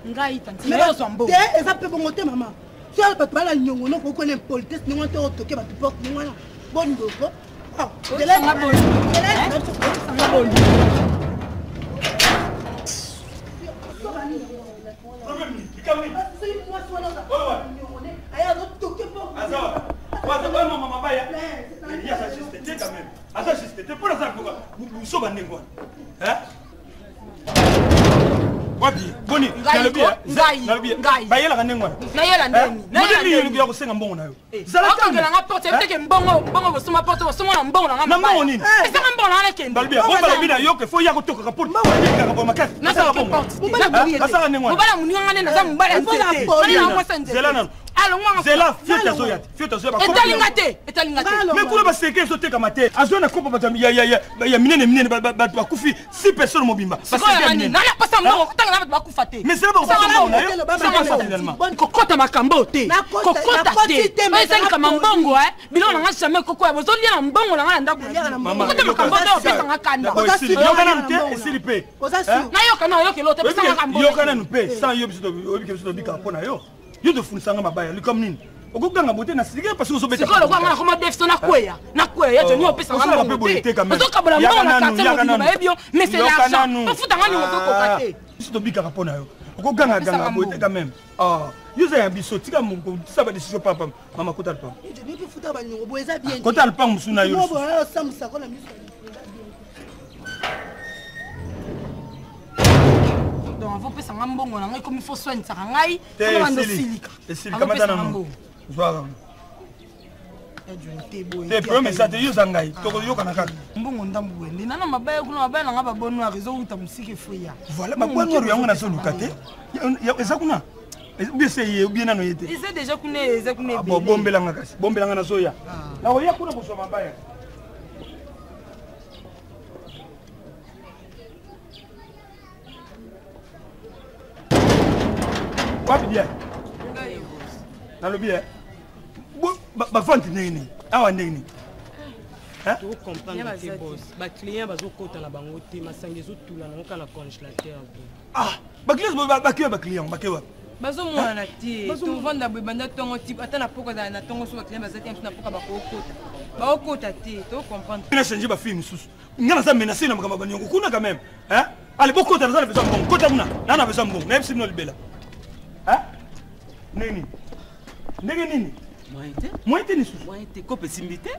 ngai tanti mais zo mbo eza pe bongo te maman si ala bato bala nyongo no ko ne politesse ni ngote otoke bato porte ni ngwana bon ndoko ah de la ngabo Wapi boni ngai bayela kanengwa nayela ndeni nayela ndeni kusenga mbongo nayo zala kangela nga porte teke mbongo bosoma porte bosoma na mbongo na nga na mbongo nini esanga mbongo na kende balbia bomba bina yoke fo yako toka porte ka kwa makasi nasala mbongo nasala nengwa mobala munyo ngane na za mbala ntete na mwa sanje zela nano alo ngwa zela fiota zoyati ba etalinga te mais kula ba seke so teka mate azona kopa ba ya minene ba bakufi 6 personnes mobimba parce que minene na pasa mbongo tanga na ba kufa te mais c'est ba kufa finalement kokota makambo te kokota te mais c'est kama mbongo bilo na nga jamais koko ya bozolia na mbongo na nga ndako kokota makambo te opesa nga kanda yokana nte esilipe na yoka lote pesa nga kambo yokana npe sans yo biso obike biso bika pona yo yo de funisanga mabaya comme nini okuganga bote na sika parce que so beta sikolo kwa ngana koma defso na kweya yeto nyo pesa nga mbongo te ozokabula mbongo na kate mo ebio mais c'est l'argent ofuta nga nyongo kokate biso to bika pona yo okuganga ganga bote quand même ah yo za biso tika mungu saba décision papa mama kota le pam je ne peux futa ba nyongo bo eza bien kota le pam musuna yo mo bo samsa kona miso donc faut pesa nga mbongo na ngai comme il faut soigner ça ngai pour bando silika silika madana no zwara te premier ça te yuza ngai to yoka na kaka mbongo ndambu wende nana mabaya kuna mabaya na nga ba bon noir rezo uta musike fuya voilà ba bon noir yango na so lukate eza kuna bien c'est bien nano yete c'est déjà kuna bon bombelanga kasi bombelanga na soya na oya kuna boso mabaya wapi bien nalobi ba vente nini awa nini to comprendre que boss ba client bazo kota na bango te masangi zo tula na kala congélateur ah ba client ba kewa bazo mwana te to vanda bwe banda tongo type ata na poko na tongo so ba client bazati na poko ba kokota te to comprendre ina changer ba film susu ngana za menacer na makamba banyongo kuna quand même allez bokota na besoin bon kota kuna nana besoin bon na epsi no libela nini nini moite ni susu moite kope simbité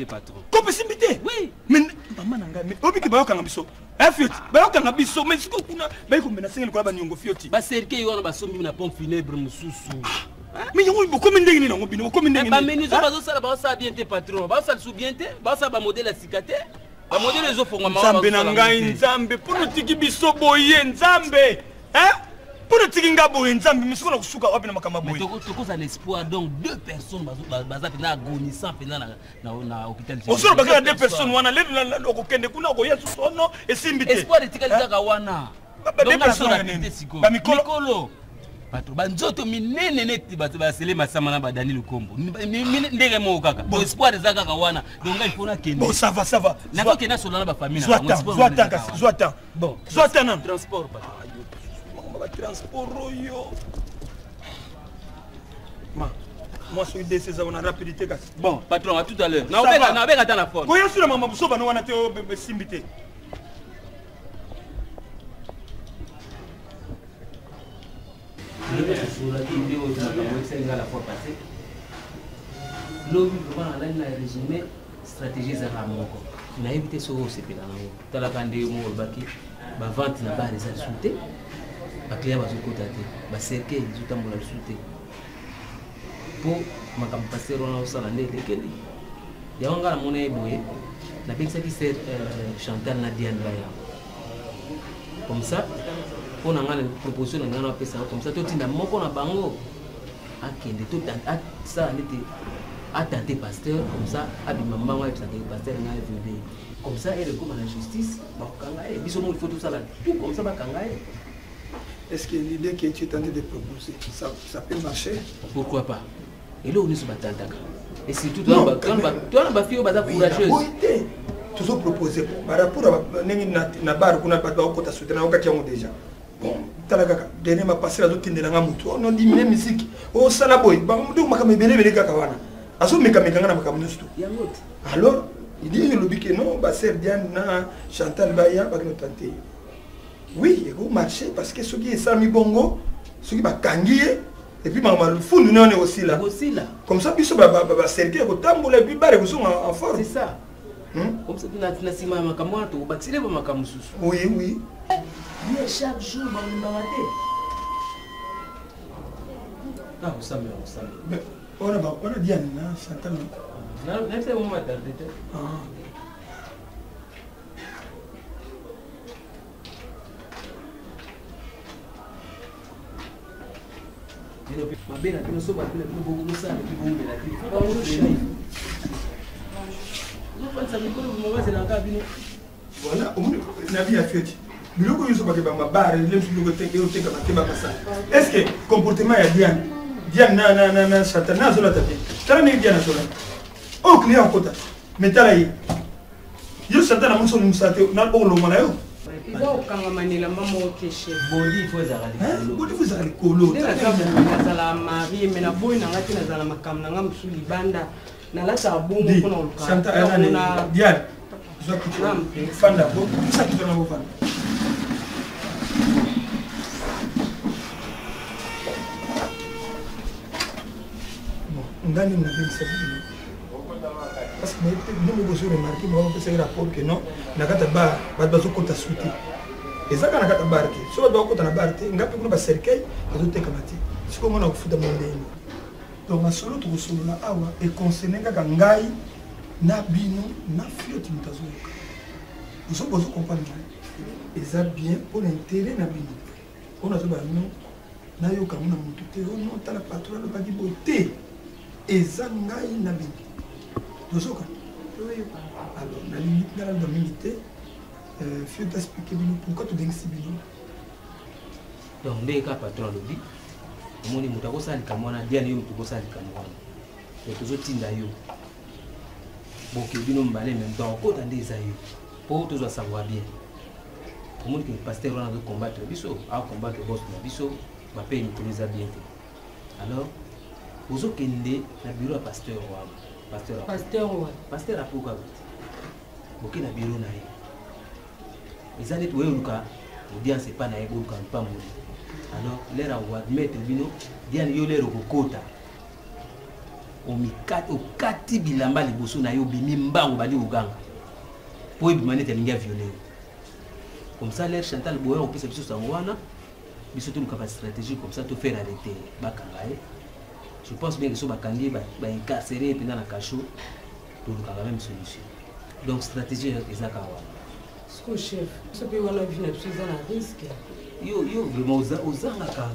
patron kope simbité oui mais maman nanga mais obiki bayokanga biso fioti bayokanga biso mais siko kuna bayiko menacer ko ba nyongo fioti ba serke yo na ba sombi na pompe funèbre mususu mais yongo boko mindenge ni nango bino boko mindenge ba menu zo bazo sala bien te patron ba sala sou bien te ba sala ba modèle à cicate ba modèle zo fonga ma nzambe na ngai nzambe pour tiki biso boye nzambe pour tiki nga boye nzambe misiko na kusuka wapi na makamba boye toko za l'espoir donc 2 personnes baza pena agonissant pena na hôpital osoro bakala 2 personnes wana le okokende kuna okoya sono esimbite espoir etikali kaka wana ba 2 personnes ba mikolo bato banzoto minene neti bato basele masama na ba Daniel Kombo ndenge mo kaka bon espoir eza kaka wana donc il faut na kende bon ça va na ko kena solo na ba famille na zwata bon zwata na transport ba transport yo moi suis décès ça on a rapidité kasi bon patron à tout à l'heure na obeka ta na phone ko yasura mama busoba no wana te simbite l'homme vraiment là résumé stratégie za ramoko na éviter so sepela nango tala kande mo baki ba vente na ba les insulter ba client bazo kota te ba cercle zo tambola insulter pour makam passer on a sala ndele keli ya ngala mona eboye na pekisa ki c'est Chantal Nadia Ndaya comme ça pour na ngala proposition na ngala pesa comme ça to tinda moko na bango akende to ça n'était attendez pasteur comme ça abima mbango et pasteur na vende comme ça elle comme la justice bakanga et biso mo il faut tout ça là tout comme ça bakanga. Est-ce que l'idée que tu es en train de proposer ça peut marcher? Pourquoi pas? Et là on est sur batandaka et surtout toi na ba fille baza courageuse toujours proposé par rapport à na bar kuna pas ba ko ta soutenir ka kiango déjà bon talaka dernier ma passer d'autres tindela ngamutu on dit même musique o sala boy ba mudu makame belebele kaka wana aso mekame kanga na makame sto alors il dit le bique non ba ser Diane na Chantal Baya ba no tenter oui et go marcher parce que ce qui est Sami Bongo ce qui ba kangié et puis maman le fond nous on est aussi là comme ça puis ça ba cercle ko tambola puis bare ko en forme c'est ça. Comme ça, tu as dit que tu oui, oui. Chaque jour, on va ah, vous savez, on a dit à Chantal. Non, c'est bon, voilà, on a vu à fête. Mais le coup, il y a ma barre, il est-ce que comportement est bien? Diane, na, Chantal, zola tapé. T'as mis Diane zola. Oh, client en côté. Mais t'as là, yo Chantal a mon son musate, n'a pas le malayo. Ils ont quand même la maman au cliché. Body, faut arrêter. Body, vous allez colo. La mariée, mais la bonne, on a la macam, on a sous les bandes. Na la sa bon ko na ka Santa ana Diane zo ki fanda bo sa ki na bo fanda bon ngani na bien ça parce que nous me besoin remarquer moi on peut faire rapport que non na kata ba zo kota suti ezaka na kata barke so ba kota na barke ngapi kuna ba cercueil zo te kamati siko mona kufuta mondeni. Donc, ma solo to solo na awa et concerné kaka ngai na bino na fioti mutazoka. Vous savez vous comprendre. Et ça bien pour l'intérêt na bino. On a zo ba non na yo ka mona mutu te on non ta la patronne ba di beauté. Et ça ngai na bino. Dozoka. Oui. Alors, na limite na la milité fioti expliquer bino pourquoi tu dengi bino. Donc, dès ka patron le dit moni mutako sali kamwana Diane yo mutako sali kamwana et toujours tinda yo boke bino mbale même temps kota ndeza yo pour toujours savoir bien pour moni que pasteur on a de combattre biso a combattre boss na biso ba paye ni tuliza bien alors ozo kende na bureau pasteur wa pasteur a pourquoi boke na bureau na ye ezali to yoruka audience pas na ego kan pas moni. Alors, l'air à admettre bino, Diane yo l'air au kota. O kati bilamba liboso na yo bimi mbango bali uganga. Po ibimane telinga violé. Comme ça l'air Chantal Boyer on peut se biso sangwana, biso tout une stratégie comme ça to faire arrêter bakangaye. Je pense bien que so bakangi ba incarcérer pendant la cachot pour le même solution. Donc stratégie ezaka wa. Ce que chef, ce que on a vu na biso na risque. Yo vraiment ozanga ka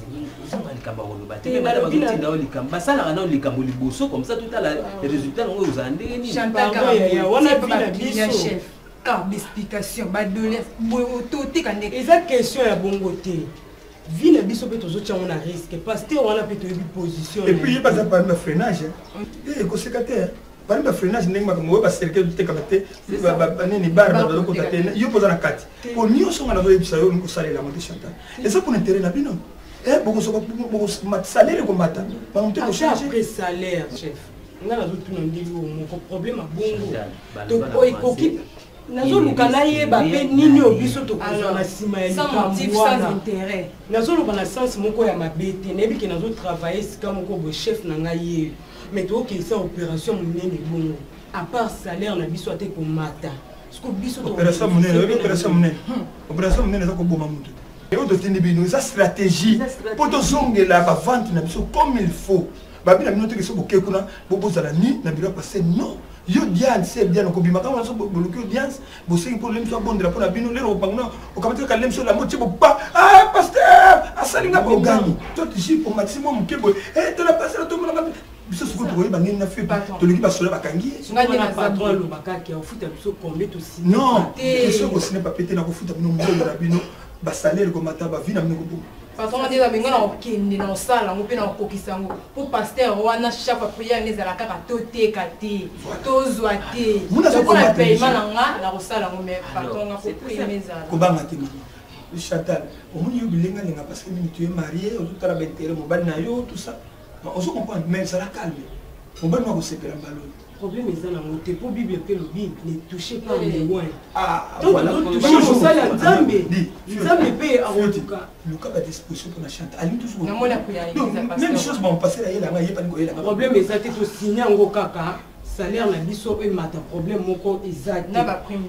ozanga likamba oloba te mais ba tinda likamba sala na likambo liboso comme ça tout à les résultats ngo ozande ni pardon ya wana pas bien chef car d'explication ba donner autorité quand exact question ya bongo te vie na biso pe tozo tchanga na risque parce que on a peut être position et puis il pas ça par le freinage et ko sekate par le freinage ndenge makambo ba cercle te kamate ba nini bar ba ko tate yo poza na kati pour nyo songa na zo bisa yo ko salela mo Chantal et ça pour intérêt na bino boko so boko mat salaire ko mata ba on te ko changer après salaire chef ngana zo tuna ndili mo problème a bongo to ekoki nazo lukana yeba pe nini obiso to ko na sima ya likambo sans intérêt nazo lukana sens moko ya mabete nebi ke nazo travailler sika moko bo chef na ngai mais tu as ça opération monene bon à part salaire na biso ate ko mata ce que biso opération monene ça ko boma mutu et autre tindi bino ça stratégie pour to zongela ba vente na biso comme il faut ba bina bino te ke so boke kuna bobo zala ni na bino passer non yo Diane c'est bien ko bima ka so boluki audience bo c'est pour lemso bondela pour na bino lero bangna o kamata ka lemso la moitié bo pas ah pasteur asalinga bo gani toi tu suis au maximum kebo et to la passer to mona biso suko to ba ngina fait to liki ba sola bakangi ngani patron lo bakaki au futa biso combien aussi non question ko ce n'est pas pété na ko futa bino mbolo na bino ba salaire ko mata ba vie na bino ko patron a dit à Benga na okende na osala ngo pe na okokisa ngo pour pasteur wana chaque prière les ala kaka tote kate tozwa te pour la paiement na osala ngo mais patron a compris mezala ko banga te mama Chantal au moins yo bilenga lenga parce que tu es marié au tout à l'intérieur mon bal na yo tout ça on se comprend mais ça la calme mon bal no ko sepela mbalo problème est dans la montée pour Bible que le Bible ne touchez pas les loin. Ah, donc voilà. toucher ça la Zambé. Zambé paye à en tout cas. Le cas va disposition pour la chanter. Ali toujours. Non, moi la prière. Même chose bon passer là, il a pas de le problème est ça tout signé en gros caca. Salaire la biso et matin problème mon compte exact.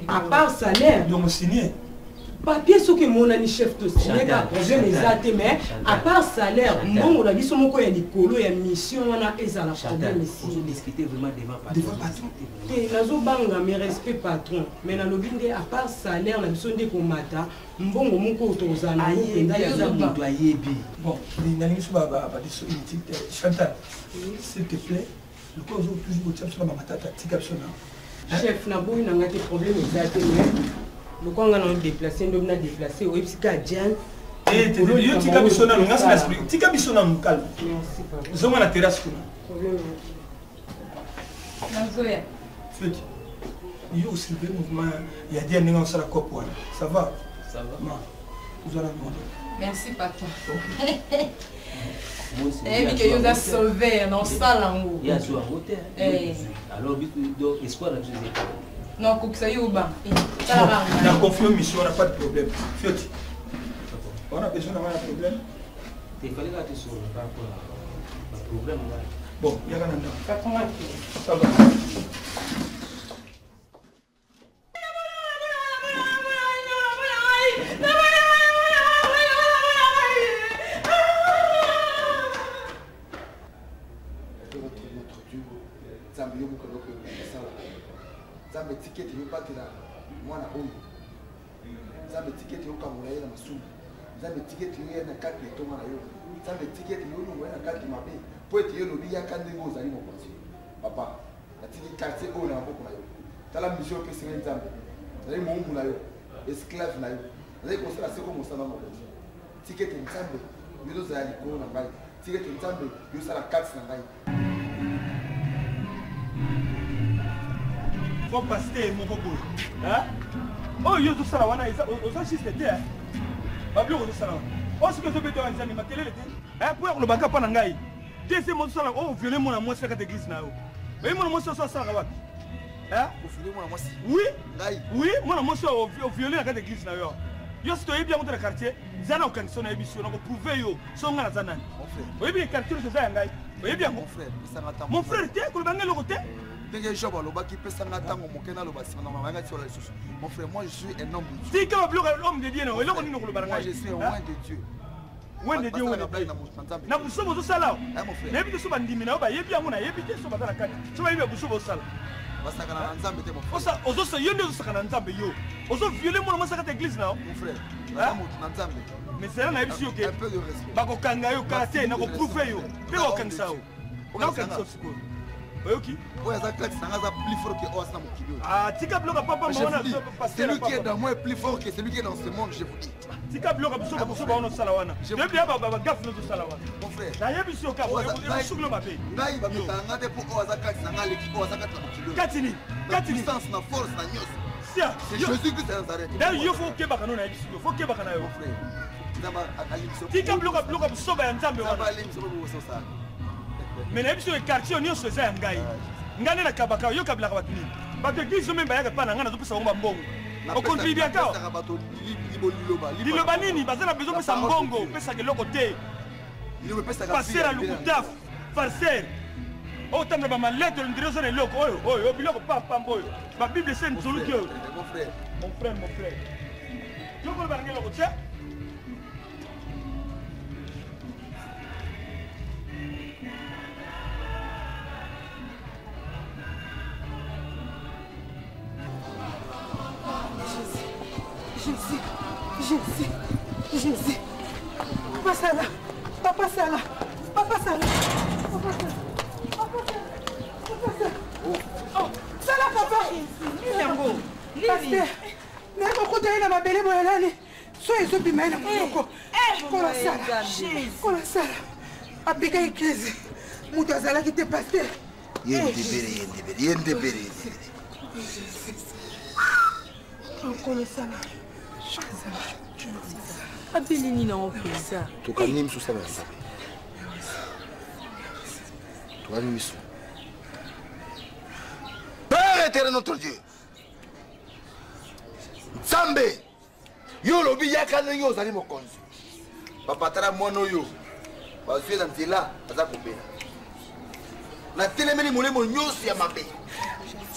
À part salaire. Donc signé. Papier ce que mon ami chef de signé car problème exact mais à part salaire mon la biso mon ko ya likolo ya mission wana ezala problème ici. On discuter vraiment devant patron. Et nazo banga mes respect patron mais na lobinde à part salaire la biso ndé ko mata mbongo moko tozana ko penda ya za mutu ayebi. Bon, ni nani so ba diso inutile Chantal. S'il te plaît, le cause toujours au tient sur la matata tikapsona. Chef na boui na ngati problème exact mais le quoi on a déplacé on a déplacé au ipsika Diane. Eh, yo tikapsona no ngasa l'esprit. Tikapsona no calme. Merci papa. Zoma na terrasse kuna. Problème. Nazoya. Faites. Yo aussi le mouvement, il y a des gens sur la cop. Ça va? Ça va. Non. Vous allez demander. Merci papa. Eh bien que vous a sauvé dans ça là où. Il y a sur un hôtel. Alors donc espoir la deuxième. Non, kokisa yoba. La confiance mission, on n'a pas de problème. Faites. On a besoin d'avoir un problème. Il fallait que tu sois par rapport à problème. Bon, il y a un endroit. Ça va. Zambe ticket yo batela mwana oyo zambe ticket yo kamula yena masumu zambe ticket yo na carte de toma na yo zambe ticket yo no na carte mabe poete yo no biya kande ngo zali mo konti papa la ticket carte o na boko na yo tala mission que c'est zambe zali mo muna yo esclave na yo zali ko sala seko mo sana mo konti ticket zambe yo zali ko na ngai ticket zambe yo sala carte na ngai. Faut passer mon coco. Hein? Oh, yo tout ça là, on a ça juste était. Bablo tout ça là. Oh, ce que je peux te dire, ma télé était. Hein, pour le banca pas nangai. Deuxième mot ça là, oh, violer mon amour sur la église là. Mais mon amour sur ça ça là. Hein? Violer mon amour. Oui. Ngai. Oui, mon amour sur violer la église là yo. Yo si tu es bien dans le quartier, zana au canson na émission, on va prouver yo, son ngala zana. Mon frère. Oui bien quartier c'est ça ngai. Oui bien mon frère, ça m'attend. Mon frère, tu es que le banque le côté. Mon frère, moi je suis un homme de Dieu. Si quand l'homme de Dieu, moi je suis un roi de Dieu. Ouais de Dieu. Na buso bozo sala. Mon frère. Na biso bandimi na ba yebi amuna yebi te so batala kati. So ba yebi buso bozo sala. Basaka na nzambe te mon frère. Osa ozo so yende ozo saka na nzambe yo. Ozo violer mon masaka ta église na. Mon frère. Na nzambe. Mais c'est là na yebi yoke. Un peu de respect. Ba ko kanga yo kate na ko prouver yo. Pe ko kansa yo. Na ko kansa siko. Ok. Ah, Tika Bloc papa celui qui est dans moi est plus fort que celui qui est dans ce monde, je vous dis. Tika Bloc a besoin de salawana. Je veux bien gaffe notre salawana. Mon frère. La yebi sur cap, je suis le mapé. Ngai ba metanga pour Ozaka Sanga l'équipe Ozaka kilo. Katini, Katini sens na force na nyos. C'est Jésus qui s'est Nazareth. D'ailleurs, il faut que bakano na yebi, faut que bakana yo. Mon frère. Ndaba alimso. Tika Bloc soba ya nzambe wana. Ndaba alimso bo ça. Mais na biso e quartier on so za ngai ngane na kabaka yo kabila ka batuni bato gizo memba yaka pana ngana zo pesa ngomba mbongo okontribue ka liloba nini bazana besoin pesa mbongo pesa ke loko te passer à l'ukutaf farcer o tamna ba malette le ndiro zone loko oyo biloko papa mboyo ba bible c'est nzulu kyo mon frère yo ko ba ngelo ko tse Jésus. Papa Sala. Papa Sala. Papa Sala. Papa Sala. Papa Sala. Oh, Sala papa. Pasteur. Mais pourquoi tu es dans ma belle boyalane? Sois ezobima na moko. kola sala apika église moto azalaki te paster yendebere kola sala abeli nini nango mpenza tokani misusu ya nzambe tokani misu Père éternel notre Dieu nzambe yo lobi yaka ndenge ozali mokonzi bapatala mwana oyo bazwi na nzela aza kobela natelemeli molemo nyonso ya mabe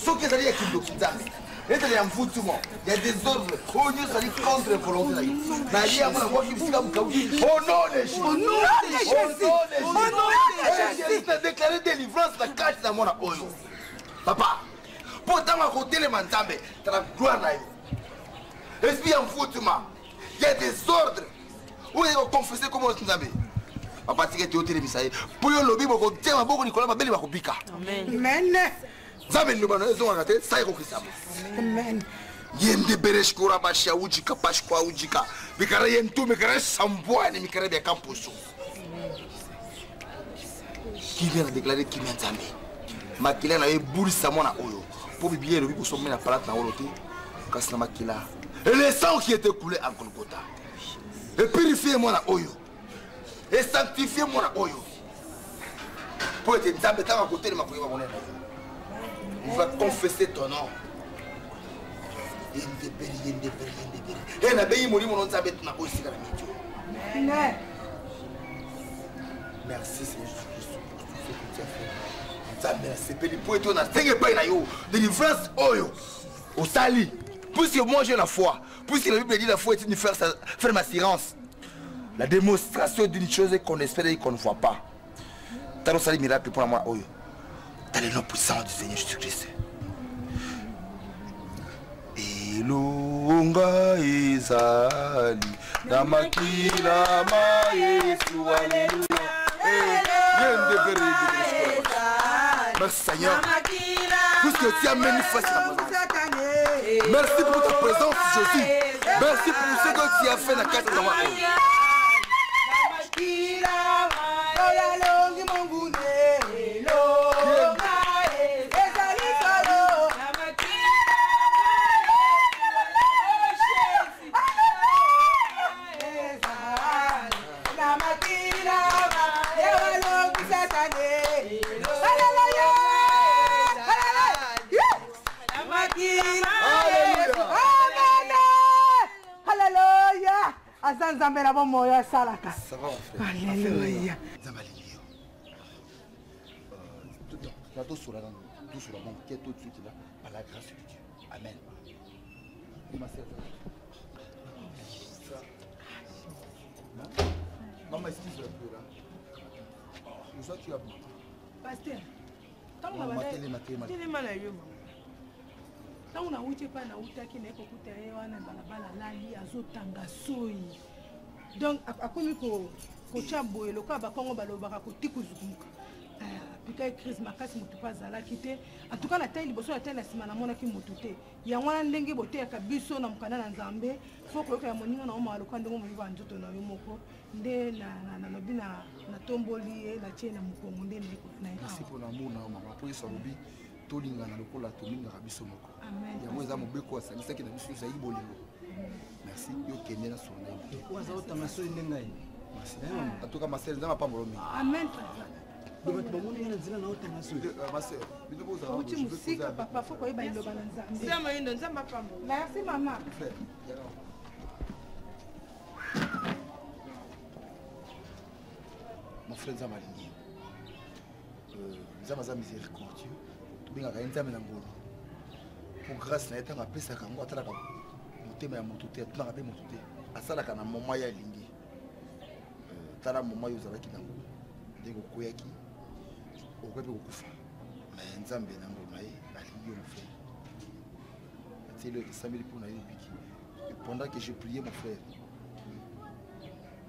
soki ezali ya kindoki nzambe ezali ya mvutuma ya désordre oyo nyonso ezali contre volonté na yo naye yango nakoki bisika mokauki au nom de Jésus na déclaré délivrance na kati na mwana oyo papa mpo ntango akotelema nzambe tala gloire na yo esprit ya mvutuma ya désordre oyo ekoconfesse komo nzambe papa tika ete otelemisa ye mpo yo lobi bokotia maboko likolo babeli bakobika nzambe liloba na yo ezongaka te sa ekokisama yende bereshkura basha ujika pashkwa ujika mikara yentu mikara sambwani mikara biaka mposo kimia na déclaré kimia nzambe makila na yo ebulisa mwana oyo mpo biblia elobi kosomela palate na olo te kasi na makila et le sang qui était coulé en Golgotha et purifier mwana oyo et sanctifier mwana oyo pour être nzambe tanga côté de ma koyeba monena on va confesser ton nom yende et na beyi molimo no nzambe tuna ko sika na mijo merci Seigneur Jésus pour tout ce que tu as fait nzambe na sepeli pour être na tenge pa na yo délivrance oyo osali. Puisque moi j'ai la foi, puisque la Bible dit la foi est une ferme assurance, la démonstration d'une chose qu'on espère et qu'on ne voit pas. T'as le miracle pour moi, oyo. T'as le nom puissant du Seigneur Jésus-Christ. Elonga ezali namakila ma Yesu alléluia. Merci Seigneur. Puisque tu as manifesté la présence. Merci pour ta présence, Jésus. Merci pour ce que tu as fait dans la carte de la Nzambe na bomo ya salaka. Ça va mon frère. Alléluia. Nzambe alléluia. Tout sur la bon qui est tout de suite là par la grâce de Dieu. Amen. Ma sœur. Maman excuse un peu là. Où ça tu as bu? Pasteur. Tant on va tellement la yo. Tant on a outé pas na outaki na ekokuta ye wana balabala lali azotanga soi. Donc akomi ko chamboye loka bakongo balobaka ko tikuzumuka pika crise makasi mutu pazala kite en tout cas la taille liboso la taille na sima na mona ki mutu te ya ngwana ndenge bote ya kabiso na mukana na nzambe foko yoka ya moninga na oma loka ndenge mo yiba njoto na yo moko nde na lobi na tomboli e la tie na mukongo nde na merci pour l'amour na mama pour ça lobi tolinga na lokola tolinga kabiso moko amen ya mweza mobeko asalisa ki na biso za ibolingo. Merci. Yo kende na son name. Waza otamaso ndengai. Merci. En tout cas ma sœur ndama pa molomi. Amen. Donc tu vas na nzela na otamaso. Ma sœur, bino boza. Uti musika papa foko yeba iloba na nzambe. Nzamba yindo nzamba pambo. Merci maman. Mon frère Nzamba lingi. Nzamba za miséricordieux. Tubinga ka nzamba na ngolo. Pour grâce na etanga pesa kango atala ka motema ya moto te atunaka mpe moto te asalaka na moma ya alingi tala moma oyo ozalaki nango ndenge okweyaki okoki mpe kokufa me nzambe nango na ye alingi yo mofrère atieli oyo esambeli mpo na ye obiki pendant que je priais mon frère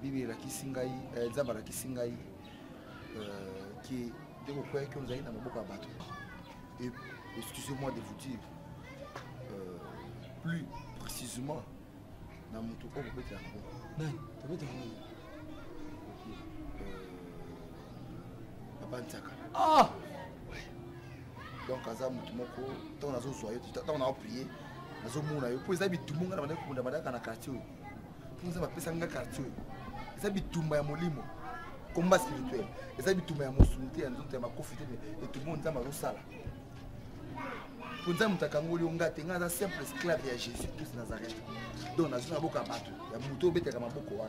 bible elakisi ngai nzambe alakisi ngai ke ndenge okweyaki oyo ozalaki na maboko ya bato et excusez-moi de vous dire plus précisément na moto oyo kobetela yango Bantiaka. Ah! Donc, Aza Moutoumoko, tant on a zoé, tant on a prié, on a zoé, pour les habits, tout le monde a demandé dans la quartier. Pour les habits, c'est un quartier. Les habits, tout le monde a molimo. Combat spirituel. Les habits, tout le monde a mosunité, on a profité, et tout le monde a mal au sale. Pour nous, on a un simple esclave à Jésus-Christ Nazareth. Donc, on a un beaucoup à battre. Il y a un mouton qui est beaucoup.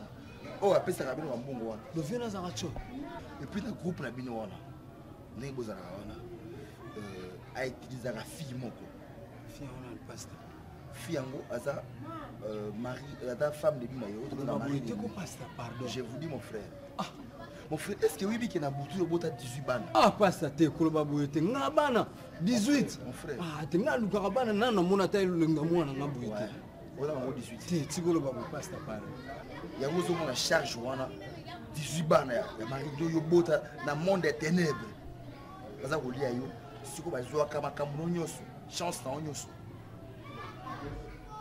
Oh, après, ça va bien un bon goût. Le vieux Nazareth. Et puis, le groupe n'a bien ouana. N'est-ce a utilisé la fille mon fille on a le pasteur fille en aza mari la femme de bima yo mari pasteur pardon je vous dis mon frère mon frère est-ce que oui bi na butu yo bota 18 bana pasteur te koloba boyete nga bana 18 mon frère te nga luka bana nana mona ta lenga mwana nga boyete wala ngo 18 te tikoloba bo pasteur pardon ya ngozo mona charge wana 18 bana ya mari yo bota na monde des ténèbres baza kolia yo siko bazwa kama kamuno nyoso chance na nyoso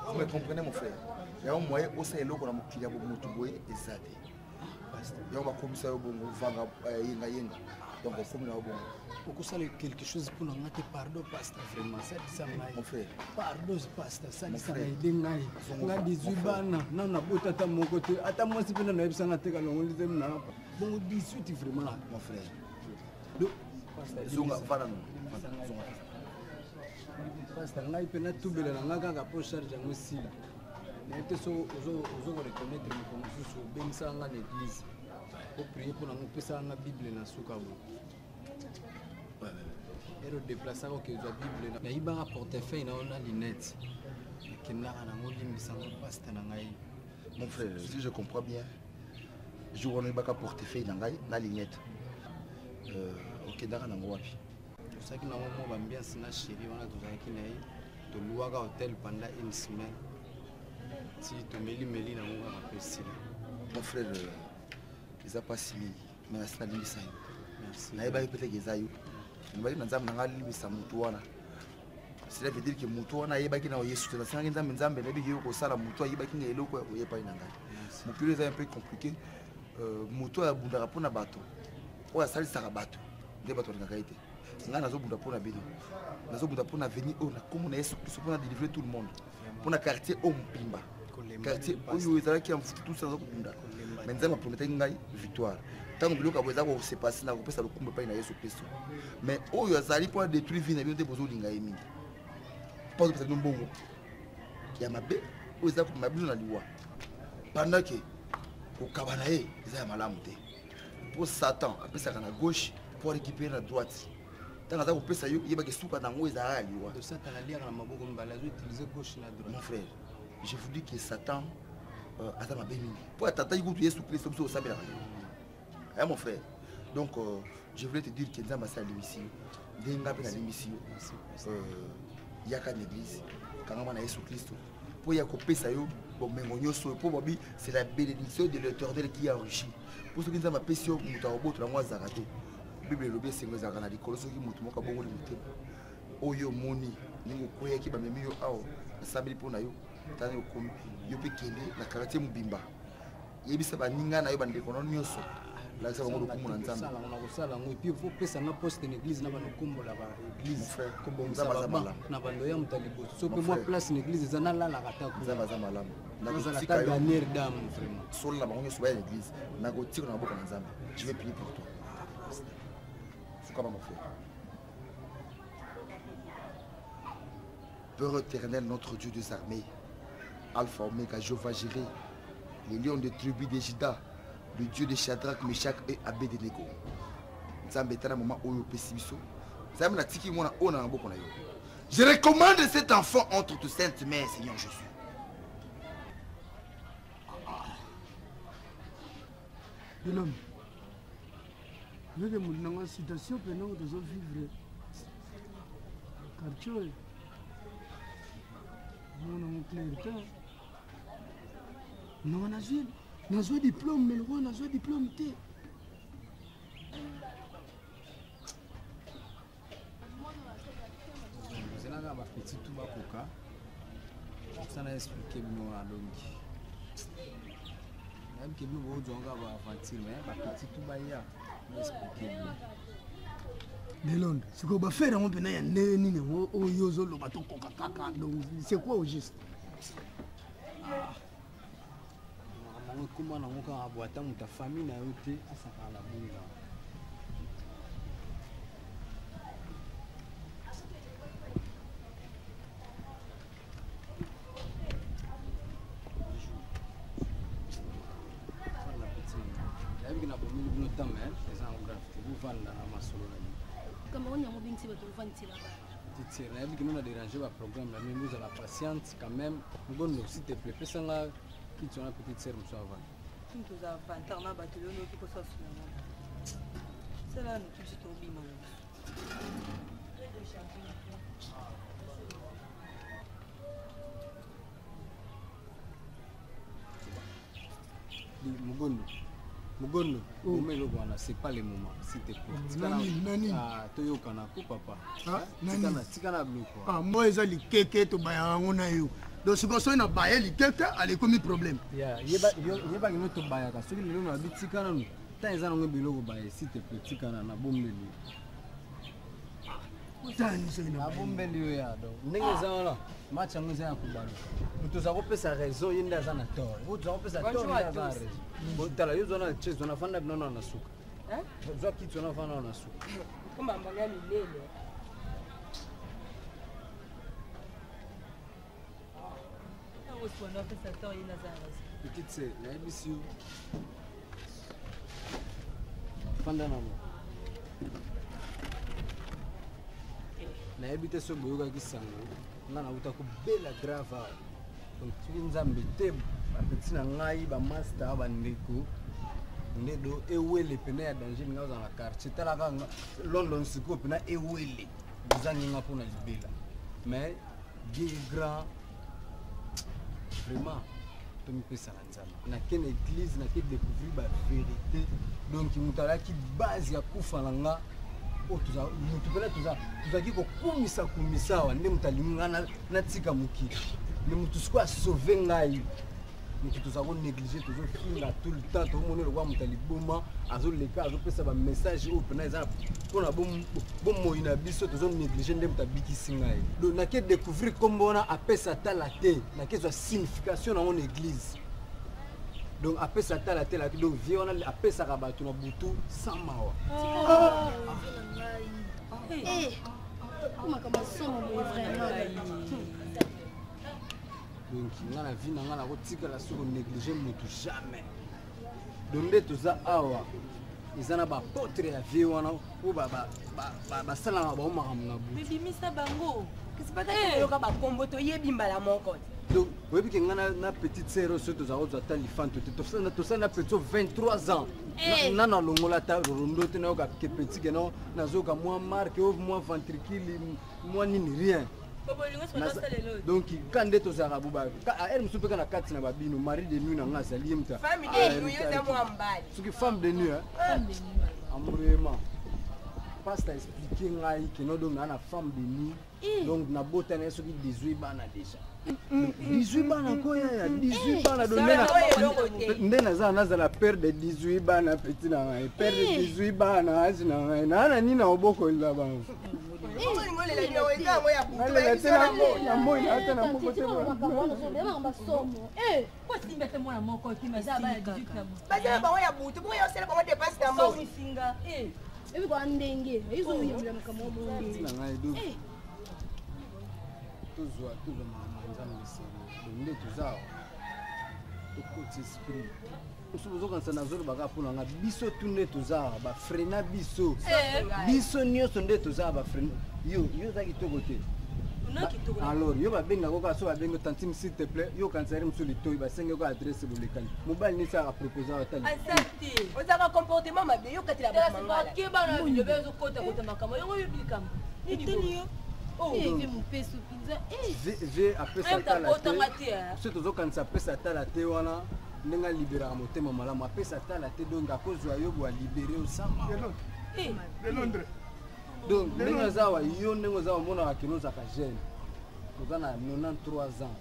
vous me comprenez mon frère il y a un moyen aussi eloko na mokili ya bomutu boye ezate il y a un commissaire bongo vanga yenga donc on comme na bongo pourquoi ça quelque chose pour nous ngate pardon pasteur vraiment ça mon frère pardon pasteur ça ça ngai nga 18 bana na na bota ta moko te ata moi si pena na ebisa na teka longo ndi na bongo 18 vraiment mon frère zonga fana no pasteur ngai pena tubela nga kaka po charge yango sila na te so ozo reconnaître mo comme susu bengisa nga na église pour prier pour nous pesa na bible na suka bo ero déplacer ko ke zo bible na iba nga portefeuille na ona lunette ke na na ngoli misango pasteur na ngai mon frère si je comprends bien jour on ibaka portefeuille na ngai na lunette OK ndaka na wapi saki na mo bambiance na chérie wana tozaki na ye to luaka hôtel pendant une semaine si to meli na mo ba pesila mon frère ils a pas simi mais ça dit ça merci na yeba peut-être que zayo ngibali na nzambe nanga libisa mutu wana cela veut dire que mutu wana yeba ki na Yesu te sanga nzambe na bigi ko sala mutu yeba ki ngelo ko yepa ina ngai mon plus est un peu compliqué mutu ya bundaka pona bato oya sali saka bato nde bato ngaka ite nga nazo bunda pona bino nazo bunda pona venir on a comme na Yesu Christ pona délivrer tout le monde pona quartier Ompimba quartier oyo ezalaki en tout ça nazo bunda mais nzambe promettait ngai victoire tant que biloko boza ko se passer na ko pesa lokumba pa na Yesu Christ mais oyo azali pour détruire vie na bino te bozo linga yemingi pas que ça nous bongo ya mabe oyo za ko mabino na liwa pendant que ko kabana ye za malamu te pour Satan apesa kana gauche pour récupérer la droite tant que ça ko pesa yo yeba ke suka na ngo za liwa de Satan la lire na maboko mbala zo utiliser gauche na droite mon frère je vous dis que Satan attends ma béni pour attendre que Yesu Christ au sabela hein mon frère donc je voulais te dire que nzamba sa l'émission denga pe na l'émission yaka l'église quand on a Yesu Christ pour ya ko pesa yo bon mengo nyoso pour bobi c'est la bénédiction de l'Éternel qui a enrichi pour ce qui nzamba pesa yo muta oboto na mwa zakato bible lobe sengo zaka na likolo soki mutu moka bongo limite oyo moni ningo koya ki ba memi yo awo sabili pona yo tani okomi yo pe kende na quartier Mubimba yebisa ba ninga na yo bande kono nyoso la ça bango lokumu na nzambe na kosala ngo et puis faut pesa na poste na église na ba lokombola ba église frère kobonza ba na bando ya mutalibo so pe moi place na église za na la kata ko nzamba za malamu na kotika dernière dame vraiment solo la bango nyoso ba l'église na kotika na boka na nzambe je vais prier pour toi c'est comment mon frère Père éternel, notre Dieu des armées, Alpha, Omega, Jéhovah Jireh, les lions de tribu de Juda, le Dieu de Shadrach, Meshach et Abednego. Je recommande cet enfant entre tes saintes mains, Seigneur Jésus. L'homme, avec mon situation, nous devons vivre. Quartier. Mon clerc, non, on a joué diplôme, mais on a joué diplôme. C'est là ma petite tout bas coca. Ça n'a expliqué nous à l'ongi. Même que nous avons joué à aventure, mais ma petite tout bas ya n'a expliqué nous. de Londres. C'est quoi faire on peut na nini o yozo lo bato koka kaka. Donc c'est quoi au juste? Maman comment na ngoka abwata muta famille na yote asaka la bunga. On a dérangé le programme, mais nous avons la patience quand même. Nous s'il te plaît, fais ça qui tu as petite sœur nous avant. Nous avons pas tant à battre le nom qui peut s'assurer. C'est là nous tous sommes bien. Mugondo, c'est pas le moment, s'il te plaît. Nani. Ah, Toyoka na ko papa. Ah, nani. Tikana bleu quoi. Ah, moi ils ali keke to baya ngona yo. Donc ce qu'on soit na baya li keke, allez comme problème. Yeah, yeba ngino to baya ka. Soki lelo na bitikana no. Ta ezana ngo biloko baya, s'il te plaît, tikana na bombeli. Tani c'est na bombeli yo ya do. Ndenge zana match ngo za kubalo. Mutu za kopesa raison yinda zana tort. Mutu za kopesa tort yinda zana raison. Tala yo zona chezo zona fanda binono na suka. Zo kitu zona fanda na suka. Kama mbanga milele. Petite sœur, la émission. Fanda na mo. Na habite so boyoka kisango. Ngana utako bela grava. Donc tu nzambe te petit na ngai ba master ba ndeko. Ndedo ewele pena ya danger nga za na quartier. Tala ka London siko pena ewele. Bizangi nga pona libela. Mais Dieu grand vraiment to mi pesa na nzambe. Na ken église na ke découvrir ba vérité. Donc mutala ki base ya kufa nga. O tuza mutupela tuza kiko kumisa wa nde mutalinga na tika mukiki. Ne mutusko a sauver ngai. Nous avons négligé toujours tout le temps, tout le monde voit Moutaliboma, Azul les cas, Azul ça va message au pénal, on a bon inabiso, tous ont négligé de Moutabiki Singaï. Donc, n'a qu'à découvrir comment on a appelé ça la terre, n'a qu'à signification dans mon église. Donc, après ça la terre, donc, on a appelé ça Rabatou, Nabutu, sans mawa. Comment ça, vraiment? Donc, dans la vie, on a retiré la soupe négligée, mais tout jamais. Donc, tout ça, ils en ont pas porté à vie, ou ça, là, on a mais bimisa bango. Qu'est-ce que tu as fait? Combo, tu y es bimbala mon côté. Donc, vous voyez qu'il y a une petite sœur, surtout aux autres talifants, tout ça, on a plutôt 23 ans. On a longola ta rondo, tu n'as que petit, non, n'a moins marqué, moins ventricule, moins ni rien. Donc quand des aux arabes elle me soupe kana kati na babino mari de nuit na ngasa limta famille de nuit yo mo ambali ce qui femme de nuit amoureusement pasteur expliquer ngai que non donc na femme de nuit donc na botana ce qui 18 bana déjà 18 bana ko ya 18 bana donc ndena za la père de 18 bana petit na père de 18 bana azina na ni na oboko la ba biso tunde toza ba frena biso biso nyonso nde toza ba frena yo za kitoko te alors yo ba benga ko ka so ba benga tantime s'il te plaît yo kan sari mso litoyi ba senge ko adresse bu lekani mobile ni sa a proposer wa tali asante ozaka comportement mabe yo katila ba mangala ke bana video bezo kota makamo yo yobikama nitini yo Ve mon peso pizza. Ve après ça c'est toujours quand ça pesa ta la te wana nenga libérer motema malamu après ça ta la te donc à cause ya yo bo libérer au sama de Londres donc nenga zawa yo nenga zawa mona wa kinoza ka jeune donc on a 93 ans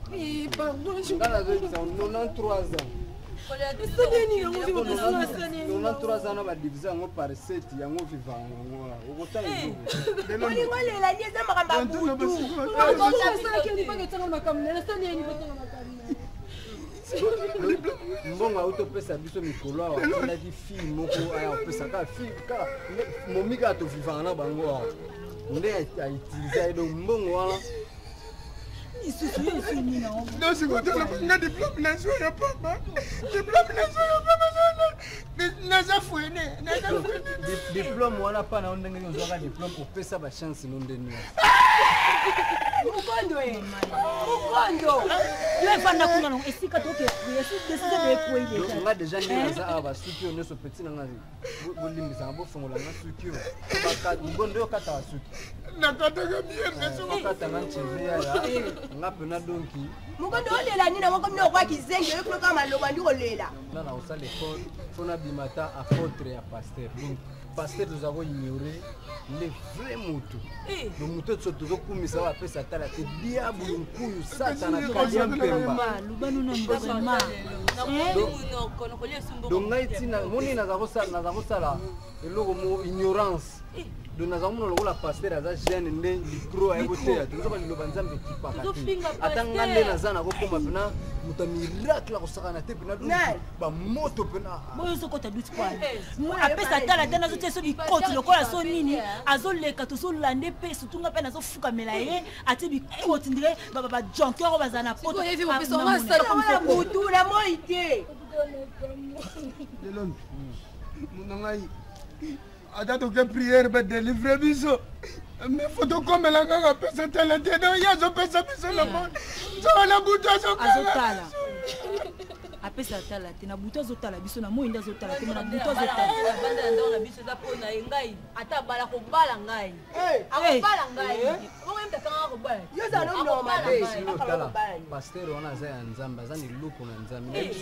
pardon je 93 ans On a 3 ans à diviser par 7, il y a un vivant. Mbongo autopesa biso mikolo awa alaki fille moko aya opesaka fille kaka momika atofivanga na bango awa nde autilize donc mbongo wana diplôme wana pa na ndenge ozwaka diplôme opesa bachance no ndeni Mukondo lefanda kuna no esika toke yesu décider de koile on a déjà dit ça aba suki on so petit nanga bolimbisa bo fongola na suki baka ngondo kata suki na kata ga bien so kata na cheve ya ngape na donki mukondo olela nina moko mno kwa kizenge yo kama maloba ndi olela na na usale fona bimata apôtre ya pasteur donc pasteur nous avons ignoré les vrais moutons. Le mouton de Sotozo Koumisa va faire sa tala. C'est diable, un couille, Satan, un Kaliam Pemba. Donc, Moni Nazarosala, et l'homme ignorance. Donc, nous avons la pasteur à la gêne, le micro à côté. Nous avons le banzam qui part. Attends, Nazana, comme un miracle au Saranate, bah, moto pena. Moi, je côté du squad. Moi, après ça, la dernière chose, c'est du côté, le col à son nini, à zone les catosos, l'année, surtout la peine à son fouca melaye, à tibi côté, baba jonker, bazana, poto, et puis on fait son rasta, la boutou, la moitié. Attends que prière va délivrer biso. Mais photo comme la gaga pesa tala tena ya zo pesa biso la monde. Ça la bouta zo azotala. Apesa tala tena bouta zo tala biso na moinda zo tala tena bouta zo tala. Banda ndo na biso za pona ngai ata bala ko bala ngai. Akobala ngai. Mo ngem takanga ko bala. Yo za no no ma pasteur wana za nzamba za ni luko na nzambe.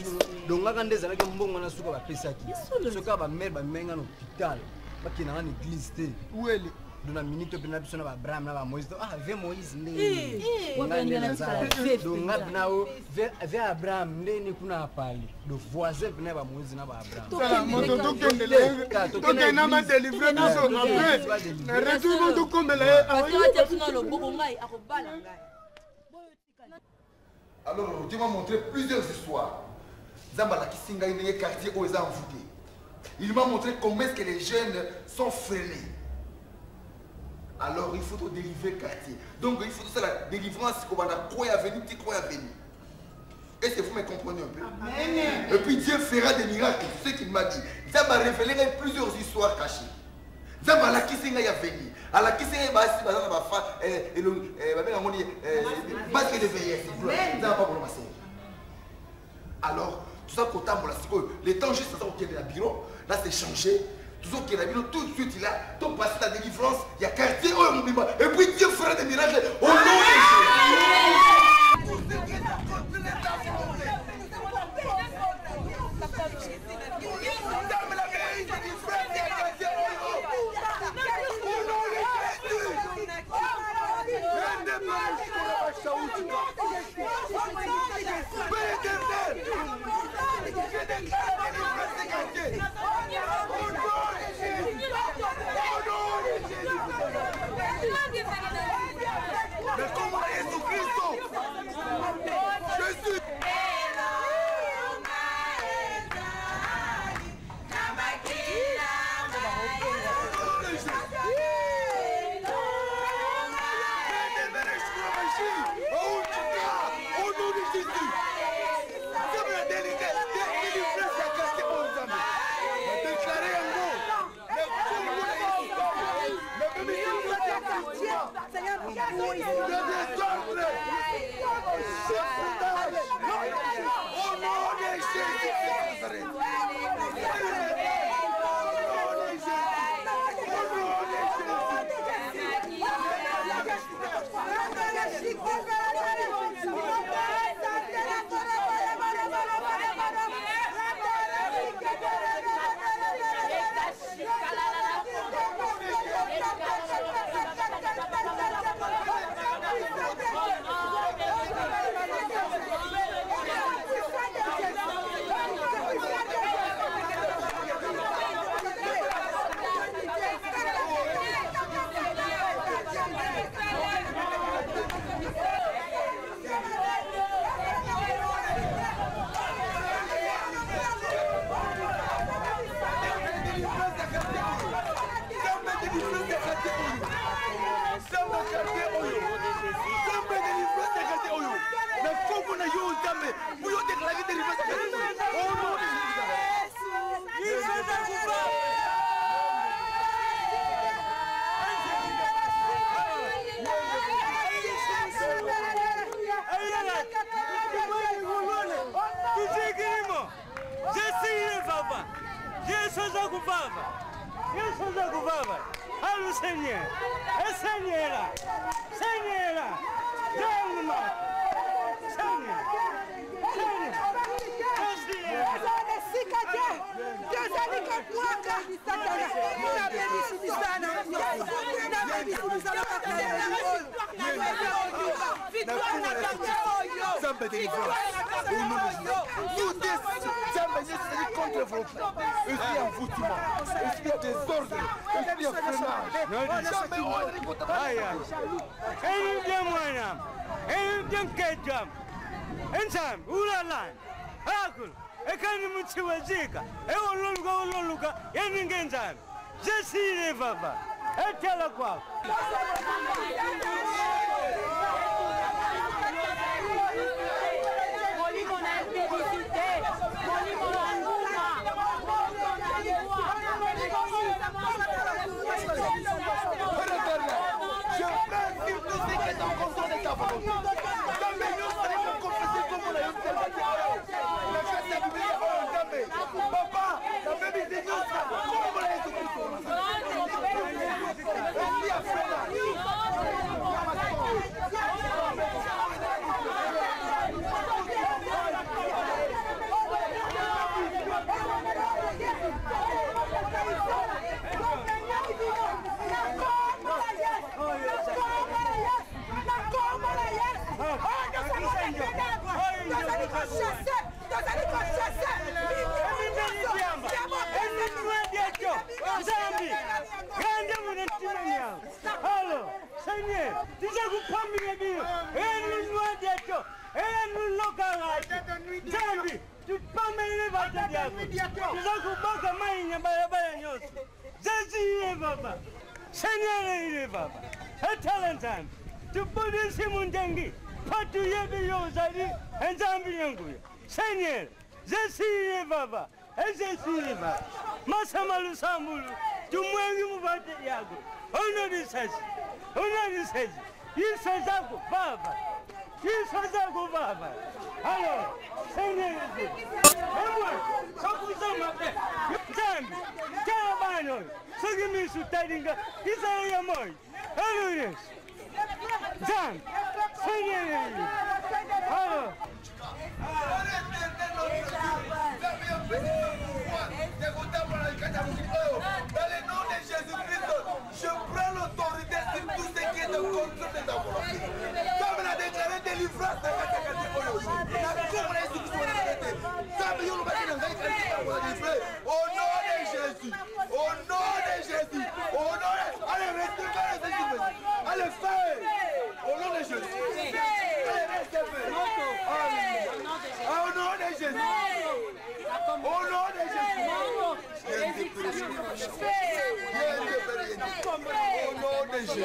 Donga kande za ke mbongo na suka ba pesa ki. Soka ba mère ba menga no hospital. Baki na église te ouele dona minute bina biso na ba Abraham na ba Moïse ah ve Moïse ndeni donc ngabna o ve Abraham ndeni kuna pali le voisin bina ba Moïse na ba Abraham moto to kendele to kena ma délivrer biso après retour moto kombela alors tu m'as montré plusieurs histoires zamba la kisinga ine quartier où ils ont envoûté. Il m'a montré comment est-ce que les jeunes sont freinés. Alors il faut délivrer le quartier. Donc il faut tout ça la délivrance qu'on a quoi à venir, qui quoi à venir. Est-ce que vous me comprenez un peu? Amen. Et puis Dieu fera des miracles, c'est ce qu'il m'a dit. Ça m'a révélé plusieurs histoires cachées. Ça m'a la kisinga ya venir. À la kisinga ba si bazana ba fa et le ba benga moni masque de veillesse. Ça va pas pour passer. Alors tout ça côté les temps juste ça au la bureau là c'est changé tout ça qui est la bureau tout de suite il a tout passé la délivrance il y a quartier oh mon bimba et puis Dieu fera des miracles au nom de Jésus. Mais comment Jésus-Christ Jésus. Essaza kuvava. Allo Seigneur. Seigneur. Seigneur. Donne-moi. Seigneur. Seigneur. contre votre esprit envoûtement, esprit de désordre, esprit de freinage. Ekani mchiwazika, ololuka, yeningenzana. Jesile baba, etela kwako. Papa, la baby de Dieu, comment la Seigneur, tu sais vous prendre bien, et nous loin d'être, et nous local, Zambi, tu peux me lever, tu sais vous pas comme il y a pas de news. Jésus est papa, Seigneur est papa, et talent, tu peux dire c'est mon dengue, pas tu y es bien aujourd'hui, et Zambi yangu, Seigneur, Jésus est papa, et Jésus est papa, Masamalu Samulu, tu m'as vu battre yago, on ne dit ça. On a dit il se zago baba. Il se zago baba. Alors, Seigneur Jésus. Et moi, ça vous en m'appelle. Zambi, Karabano, ce qui me sous Tadinga, ils sont moi. Alors, Zambi, Seigneur Jésus. Alors, dans le nom de Jésus-Christ, je prends l'autorité sur tout ce qui est de contrôle de ta volonté. Comme l'a déclaré délivrance de la au nom de Jésus, au nom de Jésus, au nom de... Allez, restez, allez, fais, au nom de Jésus. Allez, restez, au nom de Jésus. Au nom de Jésus. Au nom de Jésus.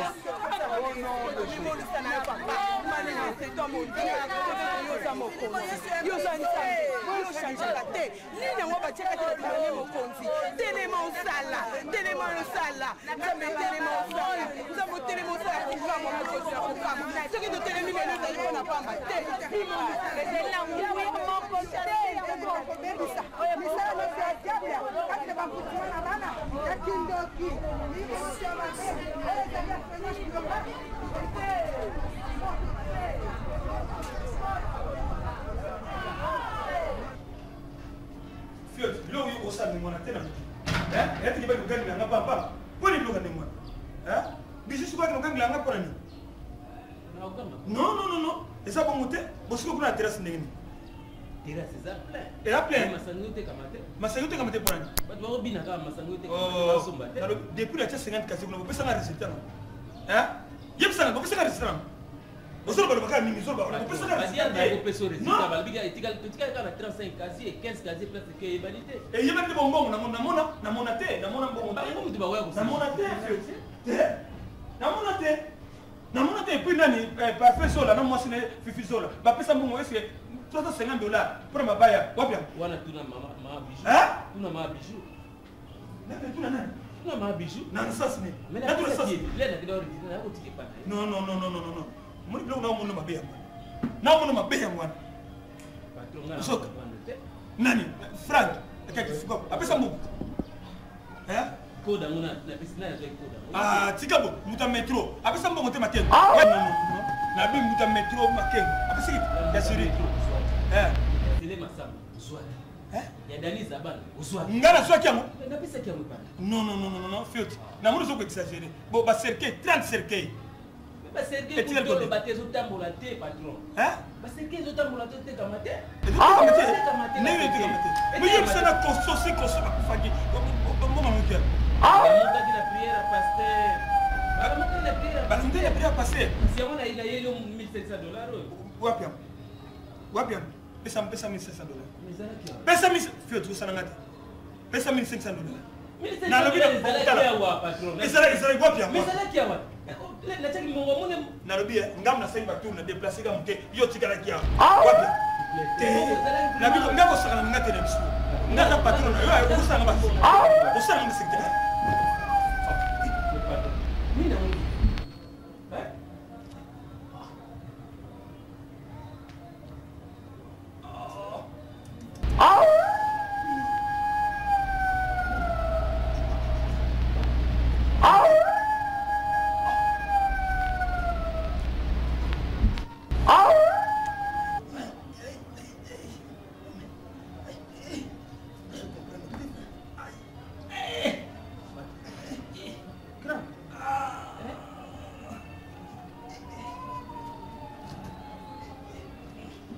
Au nom de non. Et ça va monter. Vous savez que terrasse n'est plein. Et à plein. Massangote kamate pour depuis la 50 cases, vous pouvez s'en résultat. Hein? Il y a ça, vous pouvez s'en résultat. Vous avez pas mis vous pouvez s'en résultat. Non, il y a 35 casiers, 15 casiers place que est validé. Et il y a même des bonbons, na monate puis nani parfait sola na moi c'est fifi sola ba pesa mbongo est $350 pour ma baya wapia wana tuna mama bijou hein tuna mama bijou na tuna nani tuna mama bijou na sasa ni na tuna sasa lena kidogo na utike pana non muri bloga na mwana mabeya na mwana mabeya mwana patonga soka nani Frank akakifuka apesa mbongo hein koda ngona na piscine ya koda. Ah, tika bo, muta metro. Apesa mbongo te makengo. Non. Na bi muta metro makengo. Apesa ya suri. Tele masamba. Swat. Ya Dani Zabana. Swat. Ngana swat yango. Na pesa kia mpa. Non, fiot. Na muno zo ko exagérer. Bo ba cercueil, 30 cercueil. Ba cercueil ko do batezo tambola te patron. Ba cercueil zo tambola te kamate. Kamate. Ne te kamate. Mais il ça na consoci ba kufaki. Bon mamukia. Monta di la prière pasteur. Monta di la prière. Ba monta di la prière pasteur. Si on a il $1,700. Wapiam. Pesa $1,500. Pesa fiot zo sana ngati. Pesa $1,500. Na lobi na patron. Ezala wapiam. Mais ça là qui a wa. La tchaki mongo mone na lobi ngam na sayi batu na déplacer ga mke yo tikala kia. Wapiam. Na bi ngako saka na ngate na bisu. Ngata patron yo ay usanga ba. Usanga msikita.